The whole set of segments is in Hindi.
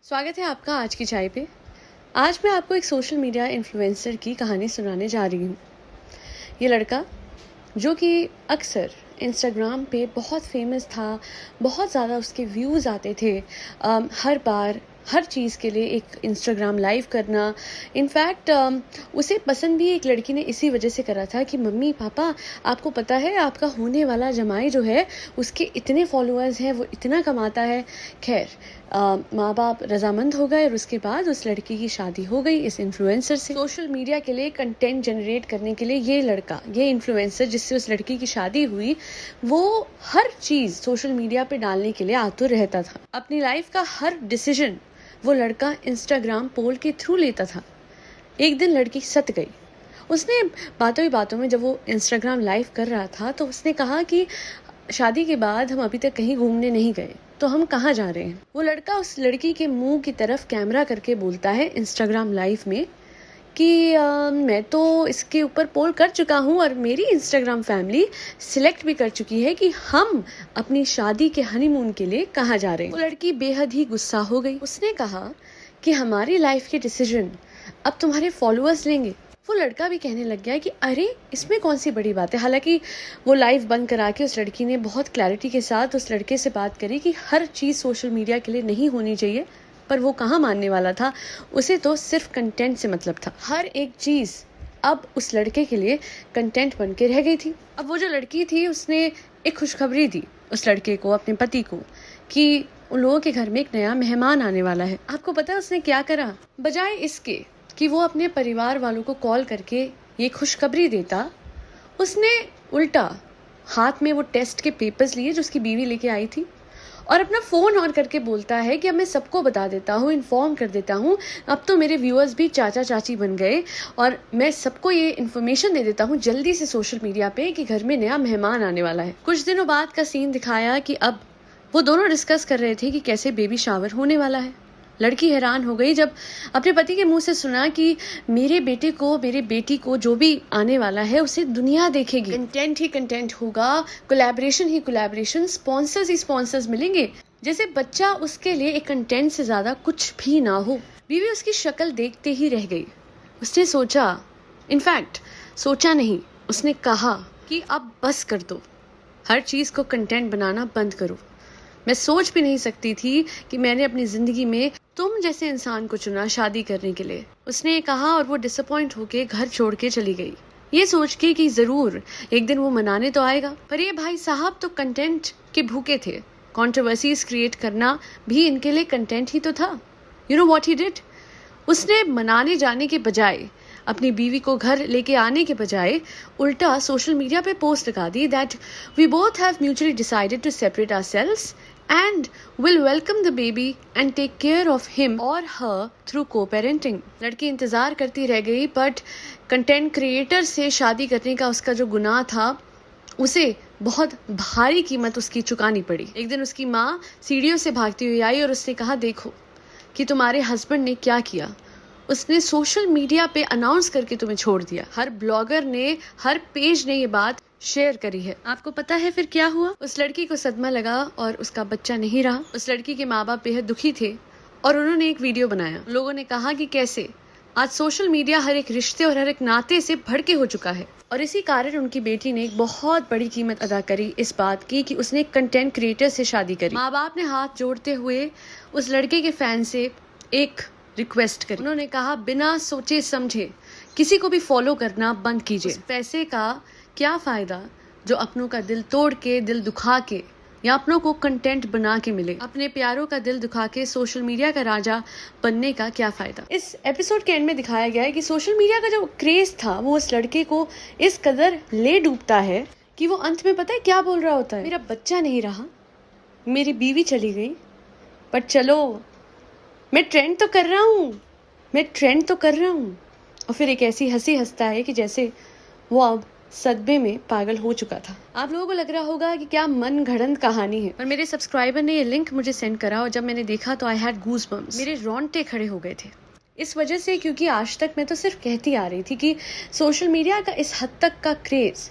स्वागत है आपका आज की चाय पे। आज मैं आपको एक सोशल मीडिया इन्फ्लुएंसर की कहानी सुनाने जा रही हूँ। ये लड़का जो कि अक्सर इंस्टाग्राम पे बहुत फेमस था, बहुत ज़्यादा उसके व्यूज़ आते थे। हर बार हर चीज़ के लिए एक इंस्टाग्राम लाइव करना। इनफैक्ट उसे पसंद भी एक लड़की ने इसी वजह से करा था कि मम्मी पापा आपको पता है आपका होने वाला जमाई जो है उसके इतने फॉलोअर्स हैं, वो इतना कमाता है। खैर माँ बाप रजामंद हो गए और उसके बाद उस लड़की की शादी हो गई इस इन्फ्लुएंसर से। सोशल मीडिया के लिए कंटेंट जनरेट करने के लिए ये लड़का, ये इन्फ्लुएंसर जिससे उस लड़की की शादी हुई, वो हर चीज़ सोशल मीडिया पे डालने के लिए आतुर रहता था। अपनी लाइफ का हर डिसीजन वो लड़का इंस्टाग्राम पोल के थ्रू लेता था। एक दिन लड़की सत गई। उसने बातों ही बातों में जब वो इंस्टाग्राम लाइव कर रहा था तो उसने कहा कि शादी के बाद हम अभी तक कहीं घूमने नहीं गए, तो हम कहाँ जा रहे हैं। वो लड़का उस लड़की के मुंह की तरफ कैमरा करके बोलता है इंस्टाग्राम लाइव में कि मैं तो इसके ऊपर पोल कर चुका हूँ और मेरी इंस्टाग्राम फैमिली सिलेक्ट भी कर चुकी है कि हम अपनी शादी के हनीमून के लिए कहाँ जा रहे हैं। वो लड़की बेहद ही गुस्सा हो गई। उसने कहा कि हमारी लाइफ के डिसीजन अब तुम्हारे फॉलोअर्स लेंगे। वो लड़का भी कहने लग गया कि अरे इसमें कौन सी बड़ी बात है। हालांकि वो लाइव बंद करा के उस लड़की ने बहुत क्लैरिटी के साथ उस लड़के से बात करी कि हर चीज़ सोशल मीडिया के लिए नहीं होनी चाहिए, पर वो कहाँ मानने वाला था। उसे तो सिर्फ कंटेंट से मतलब था। हर एक चीज़ अब उस लड़के के लिए कंटेंट बन के रह गई थी। अब वो जो लड़की थी उसने एक खुशखबरी दी उस लड़के को, अपने पति को, कि उन लोगों के घर में एक नया मेहमान आने वाला है। आपको पता है उसने क्या करा? बजाय इसके कि वो अपने परिवार वालों को कॉल करके ये खुशखबरी देता, उसने उल्टा हाथ में वो टेस्ट के पेपर्स लिए जो उसकी बीवी लेके आई थी और अपना फ़ोन ऑन करके बोलता है कि अब मैं सबको बता देता हूँ, इन्फॉर्म कर देता हूँ, अब तो मेरे व्यूअर्स भी चाचा चाची बन गए और मैं सबको ये इन्फॉर्मेशन दे देता हूँ जल्दी से सोशल मीडिया पे कि घर में नया मेहमान आने वाला है। कुछ दिनों बाद का सीन दिखाया कि अब वो दोनों डिस्कस कर रहे थे कि कैसे बेबी शावर होने वाला है। लड़की हैरान हो गई जब अपने पति के मुंह से सुना कि मेरे बेटे को, मेरे बेटी को जो भी आने वाला है उसे दुनिया देखेगी। कंटेंट ही कंटेंट होगा, कोलैबोरेशन ही कोलैबोरेशन, स्पॉन्सर्स ही स्पॉन्सर्स मिलेंगे, जैसे बच्चा उसके लिए एक कंटेंट से ज्यादा कुछ भी ना हो। बीवी उसकी शक्ल देखते ही रह गई। उसने सोचा, इनफैक्ट सोचा नहीं, उसने कहा कि अब बस कर दो, हर चीज को कंटेंट बनाना बंद करो। मैं सोच भी नहीं सकती थी कि मैंने अपनी जिंदगी में तुम जैसे इंसान को चुना शादी करने के लिए, उसने कहा। और वो डिसअपॉइंट होके घर छोड़ के चली गई, ये सोच के कि जरूर एक दिन वो मनाने तो आएगा। पर ये भाई साहब तो कंटेंट के भूखे थे। कंट्रोवर्सीज क्रिएट करना भी इनके लिए कंटेंट ही तो था। You know what he did? उसने मनाने जाने के बजाय, अपनी बीवी को घर लेके आने के बजाय, उल्टा सोशल मीडिया पे पोस्ट लगा दी that we both have mutually decided to separate ourselves and will welcome the baby and take care of him or her through co-parenting. लड़की इंतजार करती रह गई, बट कंटेंट क्रिएटर से शादी करने का उसका जो गुनाह था उसे बहुत भारी कीमत उसकी चुकानी पड़ी। एक दिन उसकी माँ सीढ़ियों से भागती हुई आई और उसने कहा, देखो कि तुम्हारे हस्बैंड ने क्या किया, उसने सोशल मीडिया पे अनाउंस करके तुम्हें छोड़ दिया। हर ब्लॉगर ने, हर पेज ने ये बात शेयर करी है। आपको पता है फिर क्या हुआ? उस लड़की को सदमा लगा और उसका बच्चा नहीं रहा। उस लड़की के माँ बाप बेहद दुखी थे और उन्होंने एक वीडियो बनाया। लोगों ने कहा कि कैसे आज सोशल मीडिया हर एक रिश्ते और हर एक नाते से भड़के हो चुका है, और इसी कारण उनकी बेटी ने एक बहुत बड़ी कीमत अदा करी इस बात की कि उसने कंटेंट क्रिएटर से शादी करी। माँ बाप ने हाथ जोड़ते हुए उस लड़के के फैन से एक रिक्वेस्ट करी। उन्होंने कहा, बिना सोचे समझे किसी को भी फॉलो करना बंद कीजिए। पैसे का क्या फायदा जो अपनों का दिल तोड़ के, दिल दुखा के, या अपनों को कंटेंट बना के मिले। अपने प्यारों का दिल दुखा के सोशल मीडिया का राजा बनने का क्या फायदा। इस एपिसोड के एंड में दिखाया गया है कि सोशल मीडिया का जो क्रेज था वो उस लड़के को इस कदर ले डूबता है कि वो अंत में पता है क्या बोल रहा होता है, मेरा बच्चा नहीं रहा, मेरी बीवी चली गई, बट चलो मैं ट्रेंड तो कर रहा हूँ, मैं ट्रेंड तो कर रहा हूँ। और फिर एक ऐसी हंसी हंसता है कि जैसे वो अब सदमे में पागल हो चुका था। आप लोगों को लग रहा होगा कि क्या मन घड़ंत कहानी है, पर मेरे सब्सक्राइबर ने ये लिंक मुझे सेंड करा और जब मैंने देखा तो आई हैड गूज बम्स। मेरे रोंगटे खड़े हो गए थे इस वजह से, क्योंकि आज तक मैं तो सिर्फ कहती आ रही थी कि सोशल मीडिया का इस हद तक का क्रेज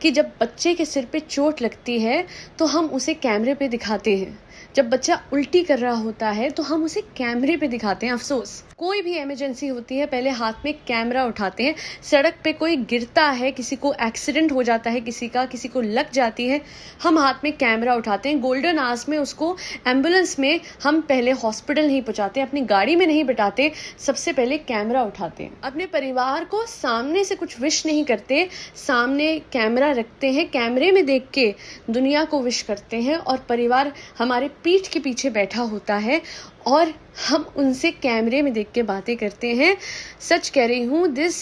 कि जब बच्चे के सिर पे चोट लगती है तो हम उसे कैमरे पे दिखाते हैं, जब बच्चा उल्टी कर रहा होता है तो हम उसे कैमरे पे दिखाते हैं। अफसोस, कोई भी इमरजेंसी होती है पहले हाथ में कैमरा उठाते हैं। सड़क पे कोई गिरता है, किसी को एक्सीडेंट हो जाता है, किसी को लग जाती है, हम हाथ में कैमरा उठाते हैं। गोल्डन आवर्स में उसको एम्बुलेंस में हम पहले हॉस्पिटल नहीं पहुंचाते, अपनी गाड़ी में नहीं बिठाते, सबसे पहले कैमरा उठाते हैं। अपने परिवार को सामने से कुछ विश नहीं करते, सामने कैमरा रखते हैं, कैमरे में देख के दुनिया को विश करते हैं और परिवार हमारे पीठ के पीछे बैठा होता है और हम उनसे कैमरे में देख के बातें करते हैं। सच कह रही हूँ, दिस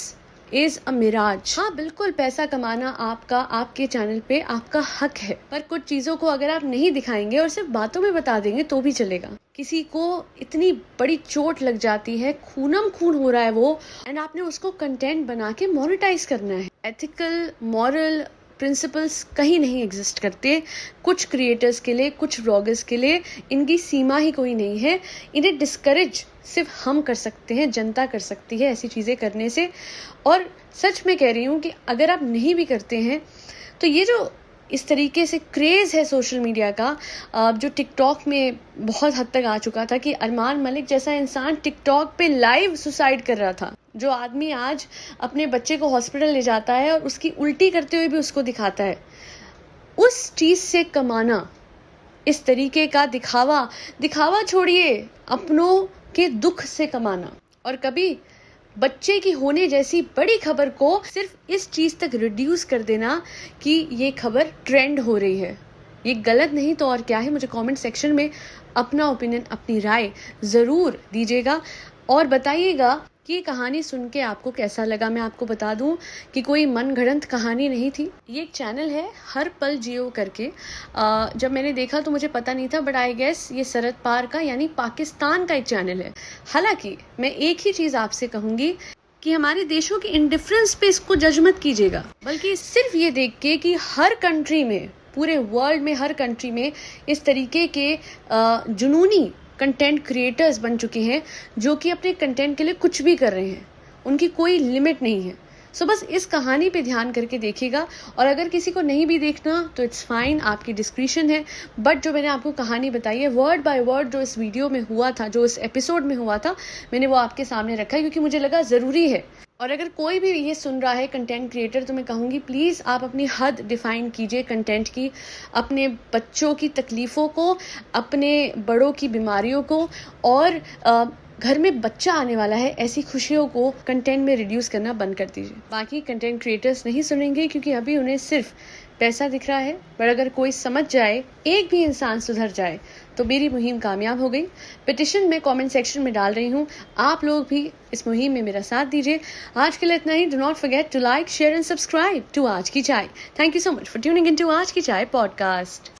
इज अ मिराज। हाँ बिल्कुल, पैसा कमाना आपके चैनल पे आपका हक है, पर कुछ चीजों को अगर आप नहीं दिखाएंगे और सिर्फ बातों में बता देंगे तो भी चलेगा। किसी को इतनी बड़ी चोट लग जाती है, खूनम खून हो रहा है वो, एंड आपने उसको कंटेंट बना के मोनेटाइज करना है। एथिकल, मॉरल प्रिंसिपल्स कहीं नहीं एग्जिस्ट करते। कुछ क्रिएटर्स के लिए, कुछ व्लॉगर्स के लिए इनकी सीमा ही कोई नहीं है। इन्हें डिस्करेज सिर्फ हम कर सकते हैं, जनता कर सकती है ऐसी चीज़ें करने से। और सच में कह रही हूँ कि अगर आप नहीं भी करते हैं तो ये जो इस तरीके से क्रेज़ है सोशल मीडिया का, जो टिकटॉक में बहुत हद तक आ चुका था कि अरमान मलिक जैसा इंसान टिकटॉक पे लाइव सुसाइड कर रहा था। जो आदमी आज अपने बच्चे को हॉस्पिटल ले जाता है और उसकी उल्टी करते हुए भी उसको दिखाता है, उस चीज़ से कमाना, इस तरीके का दिखावा छोड़िए, अपनों के दुख से कमाना। और कभी बच्चे की होने जैसी बड़ी खबर को सिर्फ इस चीज तक रिड्यूस कर देना कि ये खबर ट्रेंड हो रही है, ये गलत नहीं तो और क्या है। मुझे कमेंट सेक्शन में अपना ओपिनियन, अपनी राय जरूर दीजिएगा और बताइएगा कि ये कहानी सुन के आपको कैसा लगा। मैं आपको बता दूं कि कोई मनगढ़ंत कहानी नहीं थी। ये एक चैनल है हर पल जियो करके। जब मैंने देखा तो मुझे पता नहीं था, बट आई गेस ये सरहद पार का यानी पाकिस्तान का एक चैनल है। हालांकि मैं एक ही चीज़ आपसे कहूँगी कि हमारे देशों के इंडिफरेंस पे इसको जज मत कीजिएगा, बल्कि सिर्फ ये देख के कि हर कंट्री में, पूरे वर्ल्ड में हर कंट्री में इस तरीके के जुनूनी कंटेंट क्रिएटर्स बन चुके हैं जो कि अपने कंटेंट के लिए कुछ भी कर रहे हैं, उनकी कोई लिमिट नहीं है। सो बस इस कहानी पे ध्यान करके देखिएगा। और अगर किसी को नहीं भी देखना तो इट्स फाइन, आपकी डिस्क्रिप्शन है। बट जो मैंने आपको कहानी बताई है वर्ड बाय वर्ड, जो इस वीडियो में हुआ था, जो इस एपिसोड में हुआ था, मैंने वो आपके सामने रखा है क्योंकि मुझे लगा ज़रूरी है। और अगर कोई भी ये सुन रहा है कंटेंट क्रिएटर, तो मैं कहूँगी प्लीज़ आप अपनी हद डिफाइन कीजिए कंटेंट की, अपने बच्चों की तकलीफ़ों को, अपने बड़ों की बीमारियों को, और घर में बच्चा आने वाला है ऐसी खुशियों को कंटेंट में रिड्यूस करना बंद कर दीजिए। बाकी कंटेंट क्रिएटर्स नहीं सुनेंगे क्योंकि अभी उन्हें सिर्फ पैसा दिख रहा है, पर अगर कोई समझ जाए, एक भी इंसान सुधर जाए, तो मेरी मुहिम कामयाब हो गई। पिटिशन मैं कमेंट सेक्शन में डाल रही हूँ, आप लोग भी इस मुहिम में मेरा साथ दीजिए। आज के लिए इतना ही। Do not forget to like, share and subscribe to Aaj Ki Chai. Thank you so much for tuning in to Aaj Ki चाय पॉडकास्ट।